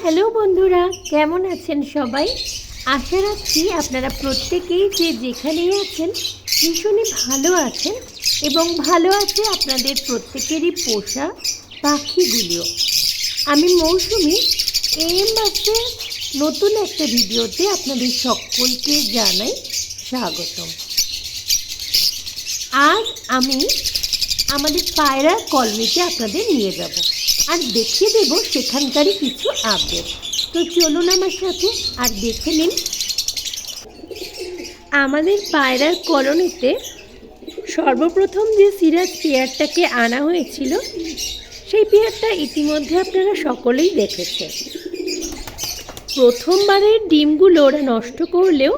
Hello বন্ধুরা, কেমন আছেন সবাই? আশা রাখছি আপনারা প্রত্যেকেই যে যেখানেই আছেন ভীষণই ভালো আছেন এবং ভালো আছে আপনাদের প্রত্যেকেরই পোষা পাখিগুলিও। আমি মৌসুমি এমবাসে নতুন একটা ভিডিওতে আপনাদের সকলকে জানাই স্বাগতম। আজ আমি আমাদের পায়রা কলোনিতে আপনাদের নিয়ে যাব আর দেখিয়ে দেব সেখানকারই কিছু আপডেট। তো চলুন আমার সাথে আর দেখে নিন। আমাদের পায়রার কলোনিতে সর্বপ্রথম যে সিরাজ পেয়ারটাকে আনা হয়েছিল সেই পেয়ারটা ইতিমধ্যে আপনারা সকলেই দেখেছেন। প্রথমবারের ডিমগুলো ওরা নষ্ট করলেও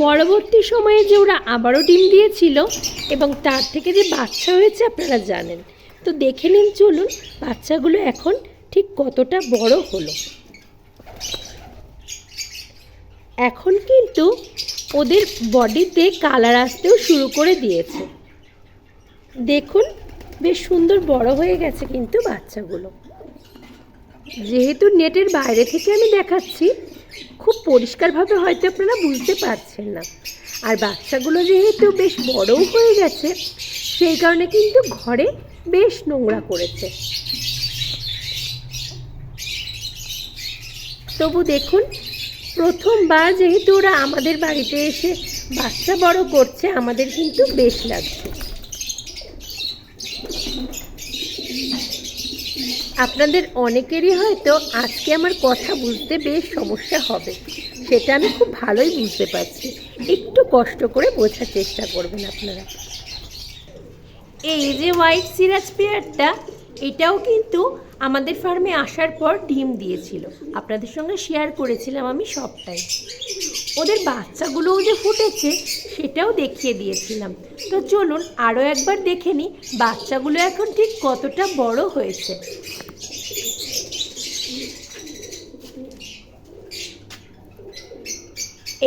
পরবর্তী সময়ে যে ওরা আবারও ডিম দিয়েছিল এবং তার থেকে যে বাচ্চা হয়েছে আপনারা জানেন। তো দেখে নিন, চলুন বাচ্চাগুলো এখন ঠিক কতটা বড় হলো। এখন কিন্তু ওদের বডিতে কালার আসতেও শুরু করে দিয়েছে। দেখুন বেশ সুন্দর বড় হয়ে গেছে কিন্তু বাচ্চাগুলো। যেহেতু নেটের বাইরে থেকে আমি দেখাচ্ছি, খুব পরিষ্কারভাবে হয়তো আপনারা বুঝতে পারছেন না। আর বাচ্চাগুলো যেহেতু বেশ বড়ও হয়ে গেছে সেই কারণে কিন্তু ঘরে বেশ নোংরা করেছে। তবু দেখুন, প্রথমবার যেহেতু ওরা আমাদের বাড়িতে এসে বাচ্চা বড় করছে, আমাদের কিন্তু বেশ লাগছে। আপনাদের অনেকেরই হয়তো আজকে আমার কথা বুঝতে বেশ সমস্যা হবে, সেটা আমি খুব ভালোই বুঝতে পারছি। একটু কষ্ট করে বোঝার চেষ্টা করবেন আপনারা। এই যে হোয়াইট সিরাজ পেয়ারটা, এটাও কিন্তু আমাদের ফার্মে আসার পর ডিম দিয়েছিল। আপনাদের সঙ্গে শেয়ার করেছিলাম আমি সবটাই। ওদের বাচ্চাগুলোও যে ফুটেছে সেটাও দেখিয়ে দিয়েছিলাম। তো চলুন আরও একবার দেখে নিই বাচ্চাগুলো এখন ঠিক কতটা বড় হয়েছে।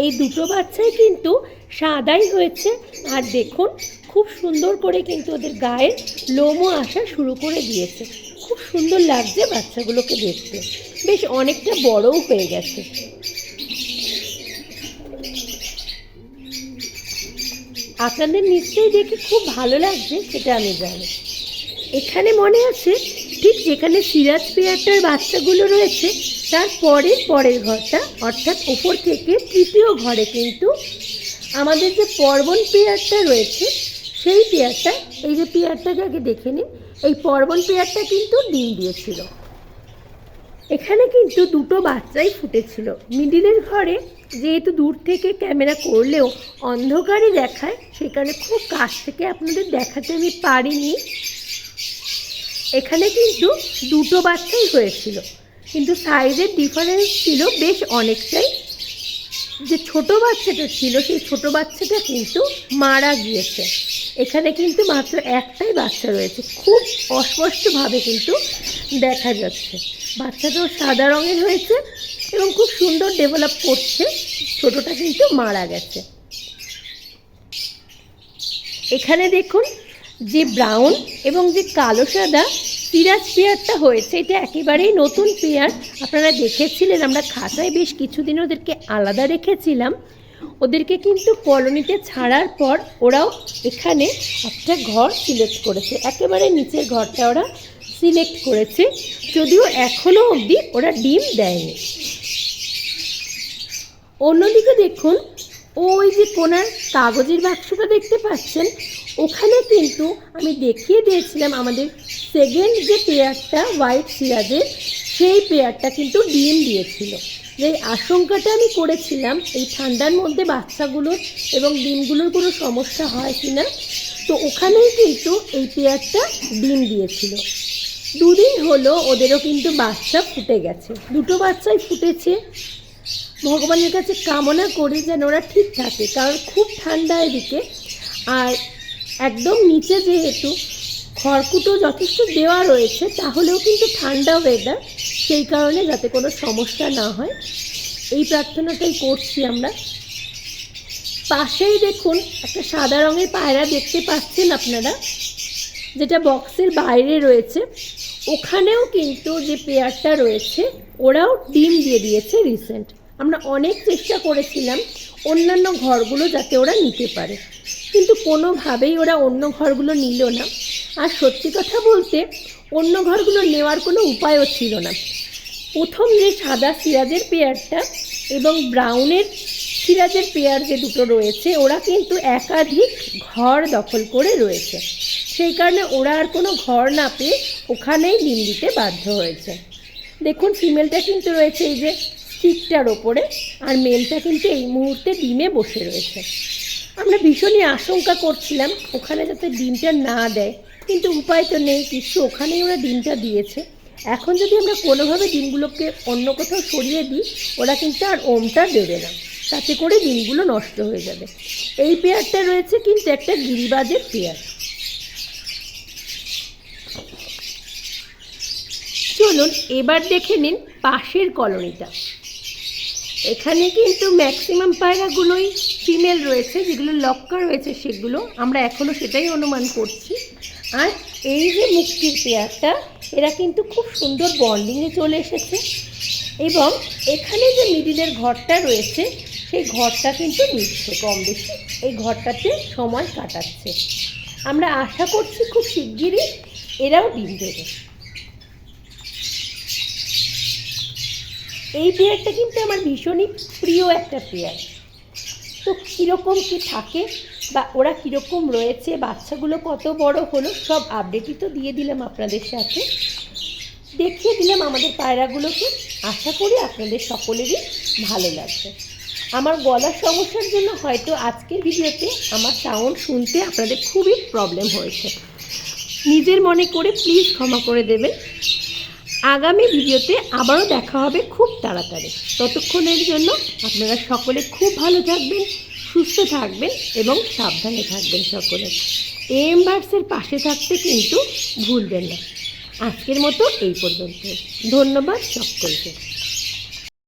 এই দুটো বাচ্চাই কিন্তু সাদাই হয়েছে। আর দেখুন খুব সুন্দর করে কিন্তু ওদের গায়ের লোমও আসা শুরু করে দিয়েছে। খুব সুন্দর লাগছে বাচ্চাগুলোকে দেখতে, বেশ অনেকটা বড়ও হয়ে গেছে। আপনাদের নিশ্চয়ই দেখে খুব ভালো লাগছে, সেটা আমি জানি। এখানে মনে আছে ঠিক যেখানে সিরাজ পেয়ারটার বাচ্চাগুলো রয়েছে তার পরের ঘরটা, অর্থাৎ ওপর থেকে তৃতীয় ঘরে কিন্তু আমাদের যে পর্বন পেয়ারটা রয়েছে সেই পেয়ারটা, এই যে পেয়ারটাকে আগে দেখে নিন, এই পর্বন পেয়ারটা কিন্তু ডিম দিয়েছিল। এখানে কিন্তু দুটো বাচ্চাই ফুটেছিল। মিডিলের ঘরে যেহেতু দূর থেকে ক্যামেরা করলেও অন্ধকারই দেখায়, সেখানে খুব কাছ থেকে আপনাদের দেখাতে আমি পারিনি। এখানে কিন্তু দুটো বাচ্চাই হয়েছিল, কিন্তু সাইজের ডিফারেন্স ছিল বেশ অনেকটাই। যে ছোট বাচ্চাটা ছিল সেই ছোট বাচ্চাটা কিন্তু মারা গিয়েছে। এখানে কিন্তু মাত্র একটাই বাচ্চা রয়েছে, খুব অস্পষ্টভাবে কিন্তু দেখা যাচ্ছে। বাচ্চাটাও সাদা রঙের হয়েছে এবং খুব সুন্দর ডেভেলপ করছে। ছোটটা কিন্তু মারা গেছে। এখানে দেখুন যে ব্রাউন এবং যে কালো সাদা সিরাজ পেয়ারটা হয়েছে, এটা একেবারেই নতুন পেয়ার। আপনারা দেখেছিলেন আমরা খাঁচায় বেশ কিছুদিন ওদেরকে আলাদা রেখেছিলাম। ওদেরকে কিন্তু কলোনিতে ছাড়ার পর ওরাও এখানে একটা ঘর সিলেক্ট করেছে, একেবারে নিচের ঘরটা ওরা সিলেক্ট করেছে, যদিও এখনও অবধি ওরা ডিম দেয়নি। অন্যদিকে দেখুন ওই যে কোনার কাগজের বাক্সটা দেখতে পাচ্ছেন, ওখানে কিন্তু আমি দেখিয়ে দিয়েছিলাম আমাদের সেকেন্ড যে পেয়ারটা হোয়াইট সিরাজের, সেই পেয়ারটা কিন্তু ডিম দিয়েছিল। যে আশঙ্কাটা আমি করেছিলাম এই ঠান্ডার মধ্যে বাচ্চাগুলোর এবং ডিমগুলোর কোনো সমস্যা হয় কি না, তো ওখানেই কিন্তু এই পেয়ারটা ডিম দিয়েছিল। দুদিন হলো ওদেরও কিন্তু বাচ্চা ফুটে গেছে, দুটো বাচ্চাই ফুটেছে। ভগবানের কাছে কামনা করি যেন ওরা ঠিক থাকে, কারণ খুব ঠান্ডা এদিকে। আর একদম নিচে যেহেতু খড়কুটো যথেষ্ট দেওয়া রয়েছে, তাহলেও কিন্তু ঠান্ডা ওয়েদার, সেই কারণে যাতে কোনো সমস্যা না হয় এই প্রার্থনাটাই করছি আমরা। পাশেই দেখুন একটা সাদা রঙের পায়রা দেখতে পাচ্ছেন আপনারা, যেটা বক্সের বাইরে রয়েছে। ওখানেও কিন্তু যে পেয়ারটা রয়েছে ওরাও ডিম দিয়ে দিয়েছে রিসেন্ট। আমরা অনেক চেষ্টা করেছিলাম অন্যান্য ঘরগুলো যাতে ওরা নিতে পারে, কিন্তু কোনোভাবেই ওরা অন্য ঘরগুলো নিল না। আর সত্যি কথা বলতে অন্য ঘরগুলো নেওয়ার কোনো উপায়ও ছিল না। প্রথম যে সাদা সিরাজের পেয়ারটা এবং ব্রাউনের সিরাজের পেয়ার যে দুটো রয়েছে ওরা কিন্তু একাধিক ঘর দখল করে রয়েছে, সেই কারণে ওরা আর কোনো ঘর না পেয়ে ওখানেই ডিম দিতে বাধ্য হয়েছে। দেখুন ফিমেলটা কিন্তু রয়েছে এই যে স্টিকটার ওপরে, আর মেলটা কিন্তু এই মুহূর্তে ডিমে বসে রয়েছে। আমরা ভীষণই আশঙ্কা করছিলাম ওখানে যাতে ডিমটা না দেয়, কিন্তু উপায় তো নেই কিছু, ওখানেই ওরা ডিমটা দিয়েছে। এখন যদি আমরা কোনোভাবে ডিমগুলোকে অন্য কোথাও সরিয়ে দিই ওরা কিন্তু আর ওমটা দেবে না, তাতে করে ডিমগুলো নষ্ট হয়ে যাবে। এই পেয়ারটা রয়েছে কিন্তু একটা গিরিবাজের পেয়ার। চলুন এবার দেখে নিন পাশের কলোনিটা। এখানে কিন্তু ম্যাক্সিমাম পায়রাগুলোই ফিমেল রয়েছে, যেগুলো লক্কা রয়েছে সেগুলো আমরা এখনও সেটাই অনুমান করছি। আর এই যে মুক্তির পেয়ারটা এরা কিন্তু খুব সুন্দর বন্ডিংয়ে চলে এসেছে, এবং এখানে যে মিডিলের ঘরটা রয়েছে সেই ঘরটা কিন্তু নিচ্ছে কম বেশি, এই ঘরটাতে সময় কাটাচ্ছে। আমরা আশা করছি খুব শিগগিরই এরাও ডিম দেবে। এই পেয়ারটা কিন্তু আমার ভীষণই প্রিয় একটা পেয়ার। তো কীরকম কী থাকে বা ওরা কীরকম রয়েছে, বাচ্চাগুলো কত বড় হলো, সব আপডেটই তো দিয়ে দিলাম আপনাদের সাথে, দেখিয়ে দিলাম আমাদের পায়রাগুলোকে। আশা করি আপনাদের সকলেরই ভালো লাগবে। আমার গলার সমস্যার জন্য হয়তো আজকের ভিডিওতে আমার সাউন্ড শুনতে আপনাদের খুবই প্রবলেম হয়েছে, নিজের মনে করে প্লিজ ক্ষমা করে দেবেন। আগামী ভিডিওতে আবারও দেখা হবে খুব তাড়াতাড়ি। ততক্ষণের জন্য আপনারা সকলে খুব ভালো থাকবেন, সুস্থ থাকবেন এবং সাবধানে থাকবেন সকলে। এম বার্ডসের পাশে থাকতে কিন্তু ভুলবেন না। আজকের মতো এই পর্যন্ত, ধন্যবাদ সকলকে।